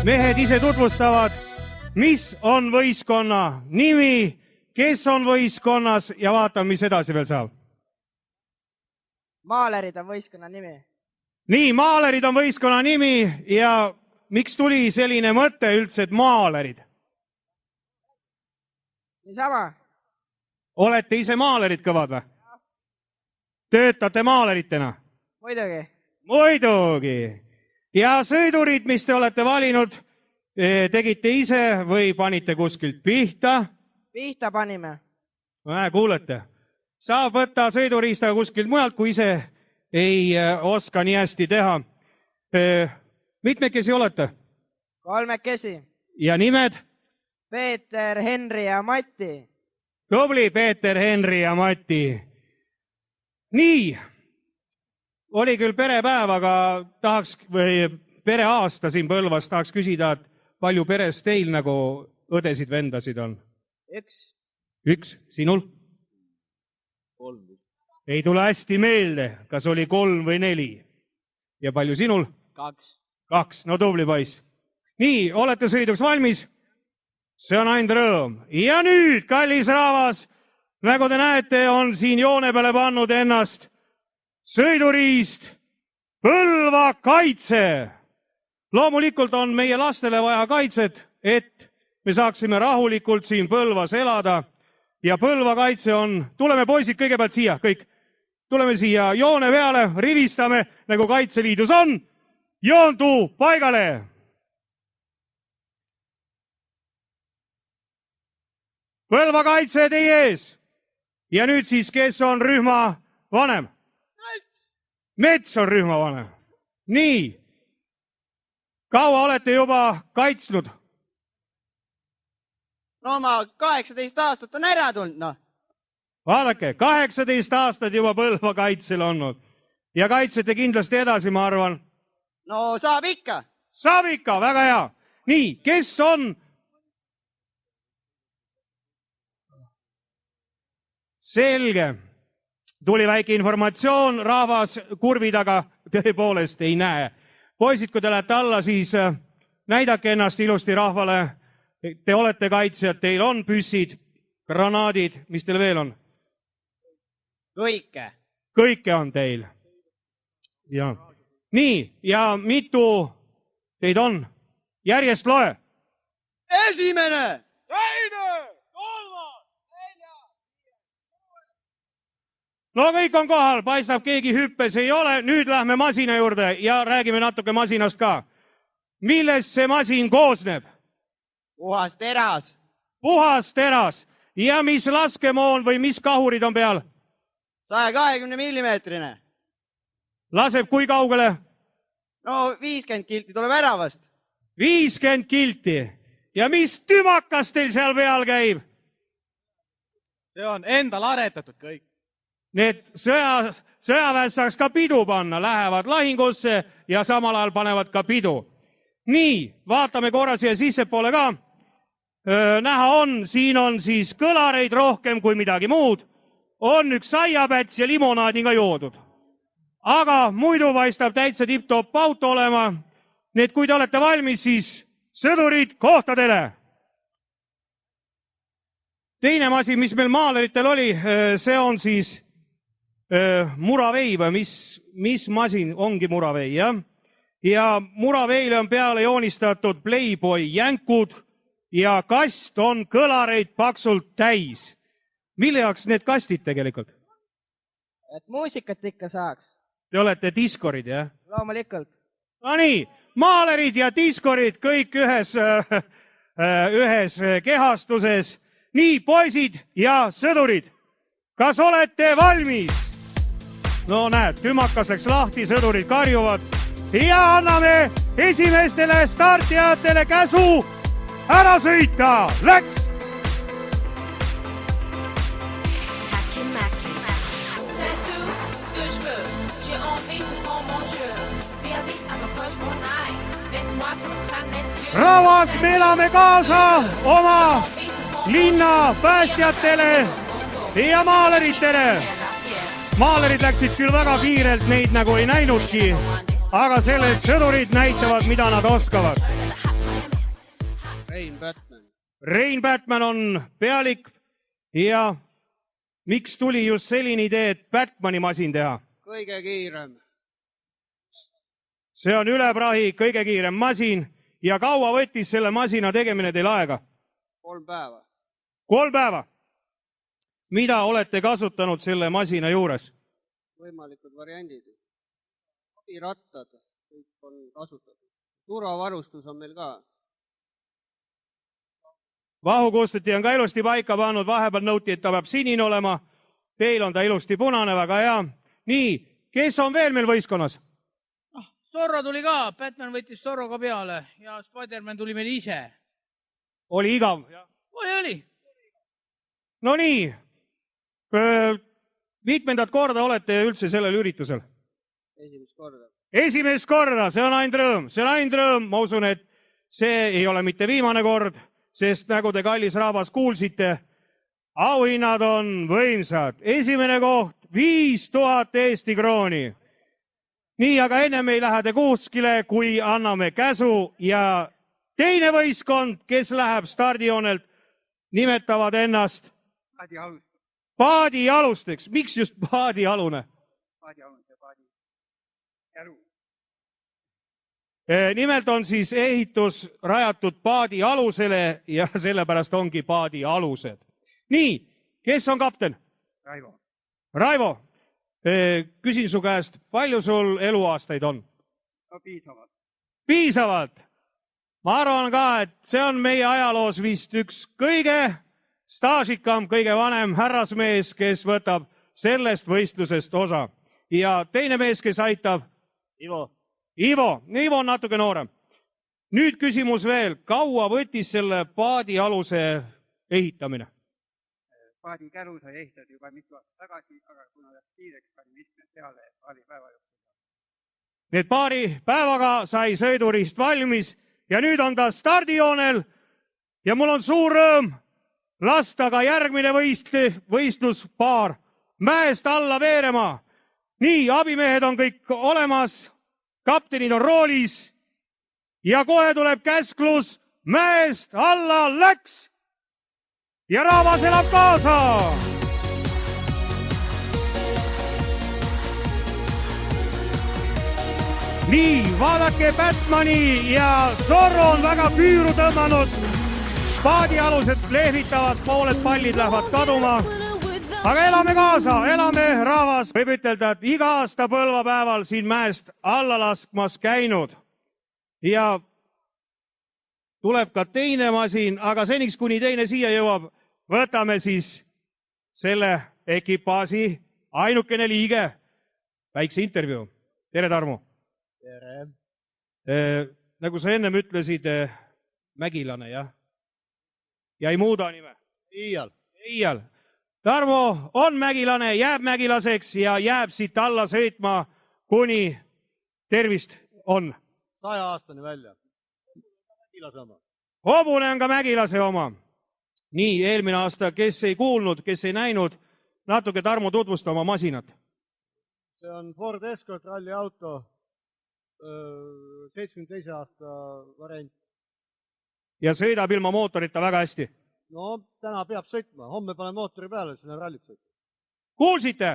mehed ise tutvustavad, mis on võistkonna nimi, kes on võistkonnas ja vaatame, mis edasi veel saab. Maalerid on võistkonna nimi. Nii, maalerid on võistkonna nimi ja miks tuli selline mõte üldse, et maalerid? Niisama. Olete ise maalerid kõvad või? Töötate maaleritena? Muidugi. Muidugi. Ja sõidurid, mis te olete valinud, tegite ise või panite kuskilt pihta? Pihta panime. Kuulete. Saab võtta sõiduriistaga kuskilt mujalt, kui ise ei oska nii hästi teha. Mitmekesi olete? 3. Ja nimed? Peeter, Henri ja Mati. Tubli Peeter, Henri ja Mati. Nii, oli küll perepäev, aga tahaks, või pereaasta siin Põlvas, tahaks küsida, et palju peres teil nagu õdesid, vendasid on? 1. 1, sinul? 3. Ei tule hästi meelde, kas oli 3 või 4. Ja palju sinul? 2. 2, no tubli poiss. Nii, olete sõiduks valmis? See on ainult rõõm. Ja nüüd, kallis rahvas, nagu te näete, on siin joone peale pannud ennast sõiduriist Põlva kaitse. Loomulikult on meie lastele vaja kaitset, et me saaksime rahulikult siin Põlvas elada. Ja Põlva kaitse on, tuleme poisid kõigepealt siia, kõik. Tuleme siia joone peale, rivistame, nagu Kaitseliidus on. Joondu paigale! Põlva kaitse teie ees. Ja nüüd siis, kes on rühma vanem? Mets on rühma vanem. Nii. Kaua olete juba kaitsnud? No ma 18 aastat on ära tulnud, noh. Vaadake, 18 aastat juba Põlva kaitsel olnud. Ja kaitsete kindlasti edasi, ma arvan. No saab ikka. Saab ikka, väga hea. Nii, kes on? Selge. Tuli väike informatsioon, rahvas kurvi taga tõepoolest ei näe. Poisid, kui te lähete alla, siis näidake ennast ilusti rahvale. Te olete kaitsjad, teil on püssid, granaadid, mis teil veel on? Kõike. Kõike on teil. Ja. Nii, ja mitu teid on? Järjest loe. 1. 2. No kõik on kohal, paistab keegi hüppes ei ole. Nüüd lähme masina juurde ja räägime natuke masinast ka. Millest see masin koosneb? Puhas teras. Puhas teras. Ja mis laskemoon või mis kahurid on peal? 120 millimeetrine. Laseb kui kaugele? No 50 kilti tuleb väravast. 50 kilti. Ja mis tümakas teil seal peal käib? See on endal aretatud kõik. Need sõjaväes saaks ka pidu panna, lähevad lahingusse ja samal ajal panevad ka pidu. Nii, vaatame korra siia sissepoole ka. Näha on, siin on siis kõlareid rohkem kui midagi muud. On üks saiapäts ja limonaadi ka joodud. Aga muidu paistab täitsa tipp-topp auto olema. Nii et kui te olete valmis, siis sõdurid kohtadele. Teine masin, mis meil maaleritel oli, see on siis muravei või mis masin ongi muravei, jah? Ja muraveile on peale joonistatud Playboy jänkud ja kast on kõlareid paksult täis. Mille jaoks need kastid tegelikult? Et muusikat ikka saaks. Te olete diskorid, jah? Loomulikult. No nii, maalerid ja diskorid kõik ühes kehastuses. Nii, poisid ja sõdurid, kas olete valmis? No näed, tümakas läks lahti, sõdurid karjuvad ja anname esimestele startijatele käsu ära sõita. Läks! Rahvas, me elame kaasa oma linna päästjatele ja maaleritele. Maalerid läksid küll väga kiirelt, neid nagu ei näinudki, aga selles sõdurid näitavad, mida nad oskavad. Rein Batman. Rein Batman on pealik ja miks tuli just selline idee, et Batmani masin teha? Kõige kiirem. See on üle prahi kõige kiirem masin ja kaua võttis selle masina tegemine teil aega? 3 päeva. 3 päeva. Mida olete kasutanud selle masina juures? Võimalikud variandid. Abirattad, kõik on kasutatud. Turvavarustus on meil ka. Vahukustuti on ka ilusti paika pannud, vahepeal nõuti, et ta peab sinine olema. Teil on ta ilusti punane, väga hea. Nii, kes on veel meil võistkonnas? Zorro tuli ka, Batman võttis Zorroga peale ja Spider-Man tuli meil ise. Oli igav? Oli. No nii, mitmendat korda olete üldse sellel üritusel? Esimest korda. Esimest korda, see on ainult rõõm. See on ainult rõõm, ma usun, et see ei ole mitte viimane kord, sest nagu te kallis rahvas kuulsite, auhinnad on võimsad. Esimene koht, 5000 Eesti krooni. Nii, aga ennem ei lähe te kuskile, kui anname käsu ja teine võistkond, kes läheb stardijoonelt, nimetavad ennast paadialusteks. Miks just paadialune? Nimelt on siis ehitus rajatud paadi alusele ja sellepärast ongi paadi alused. Nii, kes on kapten? Raivo, küsin su käest, palju sul eluaastaid on? No piisavalt. Piisavalt. Ma arvan ka, et see on meie ajaloos vist üks kõige staažikam, kõige vanem härrasmees, kes võtab sellest võistlusest osa. Ja teine mees, kes aitab? Ivo on natuke noorem. Nüüd küsimus veel, kaua võttis selle paadi aluse ehitamine? Paadi käru sai ehitatud juba mitu aastat tagasi, aga kuna läks kiireks, pani mitmed peale paari päeva jooksul. Need paari päevaga sai sõidurist valmis ja nüüd on ta stardijoonel ja mul on suur rõõm lasta ka järgmine võistluspaar mäest alla veerema. Nii, abimehed on kõik olemas, kaptenid on roolis ja kohe tuleb käsklus, mäest alla läks ja rahvas elab kaasa. Nii, vaadake, Batmani ja Zorro on väga püüru tõmmanud. Paadialused lehvitavad, pooled pallid lähevad kaduma. Aga elame kaasa, elame rahvas. Võib ütelda, et iga aasta põlvapäeval siin mäest alla laskmas käinud. Ja tuleb ka teine masin, aga seniks, kuni teine siia jõuab, võtame siis selle ekipaaži ainukene liige. Väikse intervjuu. Tere, Tarmo. Tere. Nagu sa ennem ütlesid, Mägilane, jah? Ja ei muuda nime? Iial. Tarmo on mägilane, jääb mägilaseks ja jääb siit alla sõitma, kuni tervist on. 100-aastane välja. Mägilase oma. Hobune on ka mägilase oma. Nii, eelmine aasta, kes ei kuulnud, kes ei näinud, natuke Tarmo tutvusta oma masinat. See on Ford Escort ralli auto, 72 aasta variant. Ja sõidab ilma mootorita väga hästi. No, täna peab sõitma. Homme pane mootori peale, siis läheb rallit sõitma. Kuulsite?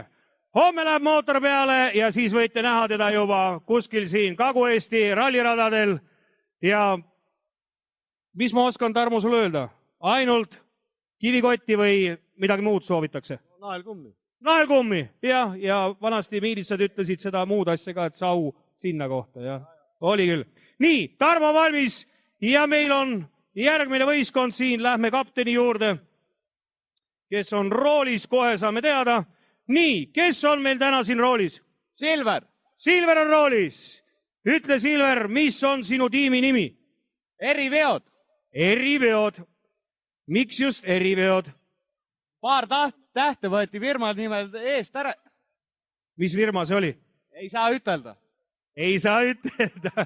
Homme läheb mootor peale ja siis võite näha teda juba kuskil siin Kagu-Eesti ralliradadel. Ja mis ma oskan, Tarmo, sulle öelda? Ainult kivikotti või midagi muud soovitakse? Naelkummi. Naelkummi, jah, ja vanasti miilitsad ütlesid seda muud asja ka, et sau sinna kohta, jah. Oli küll. Nii, Tarmo valmis ja meil on järgmine võistkond siin, lähme kapteni juurde, kes on roolis, kohe saame teada. Nii, kes on meil täna siin roolis? Silver. Silver on roolis. Ütle, Silver, mis on sinu tiimi nimi? Eriveod. Eriveod. Miks just eriveod? Paar tähte võeti firma nimel eest ära. Mis firma see oli? Ei saa ütelda. Ei saa ütelda.